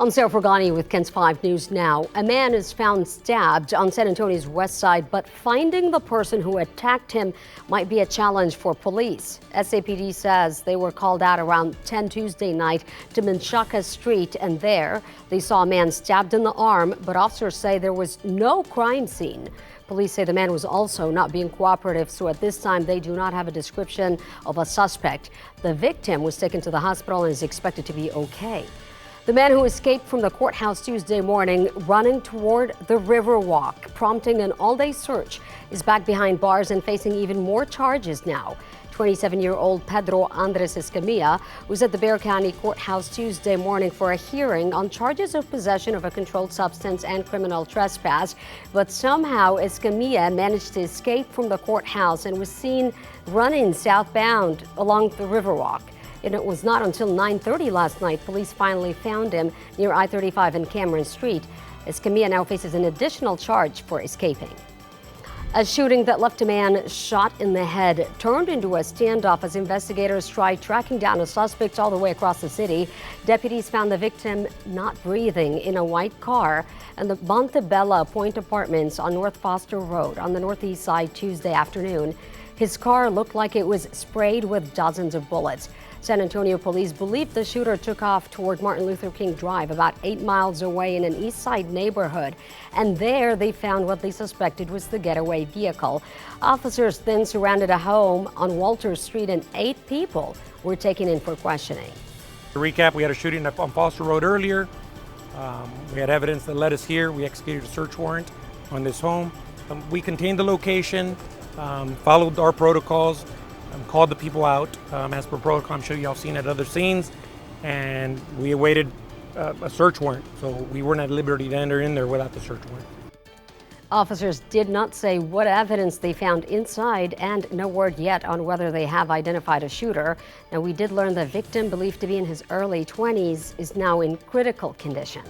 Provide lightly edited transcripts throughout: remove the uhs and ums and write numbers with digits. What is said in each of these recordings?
I'm Sarah Fergani with KENS 5 News Now. A man is found stabbed on San Antonio's Westside, but finding the person who attacked him might be a challenge for police. SAPD says they were called out around 10 Tuesday night to Menchaca Street, and there they saw a man stabbed in the arm, but officers say there was no crime scene. Police say the man was also not being cooperative, so at this time they do not have a description of a suspect. The victim was taken to the hospital and is expected to be okay. The man who escaped from the courthouse Tuesday morning running toward the Riverwalk, prompting an all-day search, is back behind bars and facing even more charges now. 27-year-old Pedro Andres Escamilla was at the Bexar County Courthouse Tuesday morning for a hearing on charges of possession of a controlled substance and criminal trespass. But somehow Escamilla managed to escape from the courthouse and was seen running southbound along the Riverwalk. And it was not until 9:30 last night police finally found him near I-35 and Cameron Street. Escamilla now faces an additional charge for escaping. A shooting that left a man shot in the head turned into a standoff as investigators tried tracking down a suspect all the way across the city. Deputies found the victim not breathing in a white car in the Montebella Point Apartments on North Foster Road on the northeast side Tuesday afternoon. His car looked like it was sprayed with dozens of bullets. San Antonio police believe the shooter took off toward Martin Luther King Drive, about 8 miles away in an East Side neighborhood. And there they found what they suspected was the getaway vehicle. Officers then surrounded a home on Walter Street and 8 people were taken in for questioning. To recap, we had a shooting on Foster Road earlier. We had evidence that led us here. We executed a search warrant on this home. We contained the location, followed our protocols, called the people out as per protocol. I'm sure y'all seen at other scenes, and we awaited a search warrant. So we weren't at liberty to enter in there without the search warrant. Officers did not say what evidence they found inside, and no word yet on whether they have identified a shooter. Now, we did learn the victim, believed to be in his early 20s, is now in critical condition.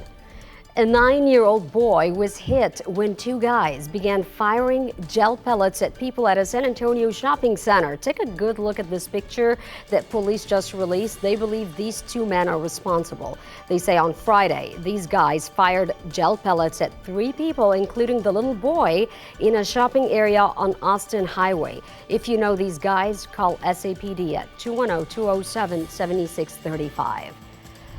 A 9-year-old boy was hit when 2 guys began firing gel pellets at people at a San Antonio shopping center. Take a good look at this picture that police just released. They believe these 2 men are responsible. They say on Friday, these guys fired gel pellets at 3 people, including the little boy, in a shopping area on Austin Highway. If you know these guys, call SAPD at 210-207-7635.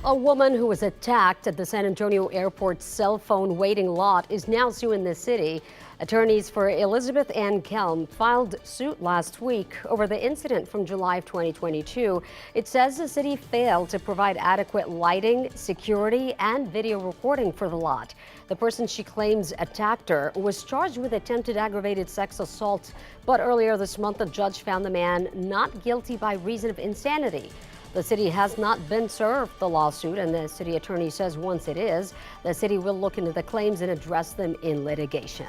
A woman who was attacked at the San Antonio Airport cell phone waiting lot is now suing the city. Attorneys for Elizabeth Ann Kelm filed suit last week over the incident from July of 2022. It says the city failed to provide adequate lighting, security, and video recording for the lot. The person she claims attacked her was charged with attempted aggravated sex assault, but earlier this month a judge found the man not guilty by reason of insanity. The city has not been served the lawsuit, and the city attorney says once it is, the city will look into the claims and address them in litigation.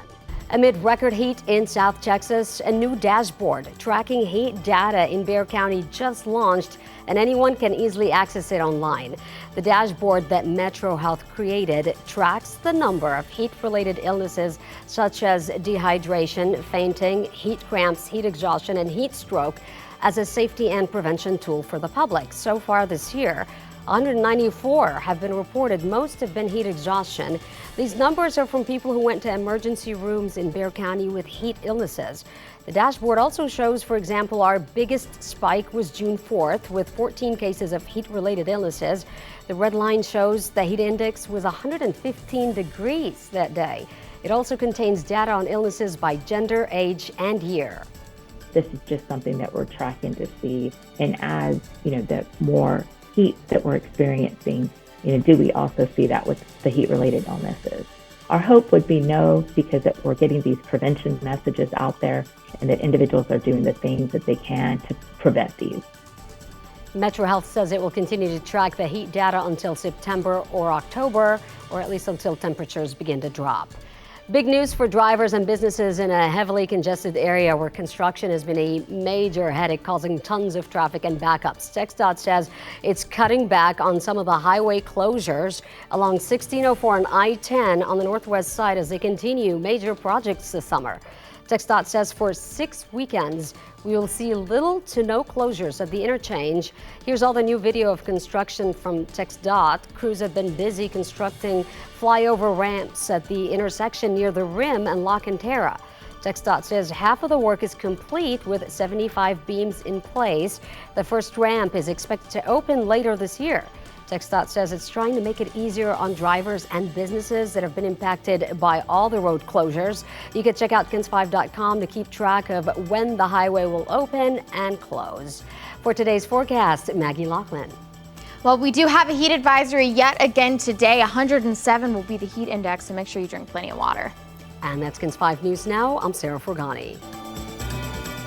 Amid record heat in South Texas, a new dashboard tracking heat data in Bexar County just launched, and anyone can easily access it online. The dashboard that Metro Health created tracks the number of heat-related illnesses such as dehydration, fainting, heat cramps, heat exhaustion, and heat stroke as a safety and prevention tool for the public. So far this year, 194 have been reported. Most have been heat exhaustion. These numbers are from people who went to emergency rooms in Bexar County with heat illnesses. The dashboard also shows, for example, our biggest spike was June 4th with 14 cases of heat-related illnesses. The red line shows the heat index was 115 degrees that day. It also contains data on illnesses by gender, age, and year. This is just something that we're tracking to see, and as the more heat that we're experiencing, do we also see that with the heat-related illnesses? Our hope would be no, because that we're getting these prevention messages out there, and that individuals are doing the things that they can to prevent these. Metro Health says it will continue to track the heat data until September or October, or at least until temperatures begin to drop. Big news for drivers and businesses in a heavily congested area where construction has been a major headache, causing tons of traffic and backups. TxDOT says it's cutting back on some of the highway closures along 1604 and I-10 on the northwest side as they continue major projects this summer. TxDOT says for 6 weekends, we will see little to no closures at the interchange. Here's all the new video of construction from TxDOT. Crews have been busy constructing flyover ramps at the intersection near the Rim and La Cantera. TxDOT says half of the work is complete with 75 beams in place. The first ramp is expected to open later this year. TxDOT says it's trying to make it easier on drivers and businesses that have been impacted by all the road closures. You can check out KENS5.com to keep track of when the highway will open and close. For today's forecast, Maggie Laughlin. Well, we do have a heat advisory yet again today. 107 will be the heat index, so make sure you drink plenty of water. And that's KENS 5 News Now. I'm Sarah Forgani.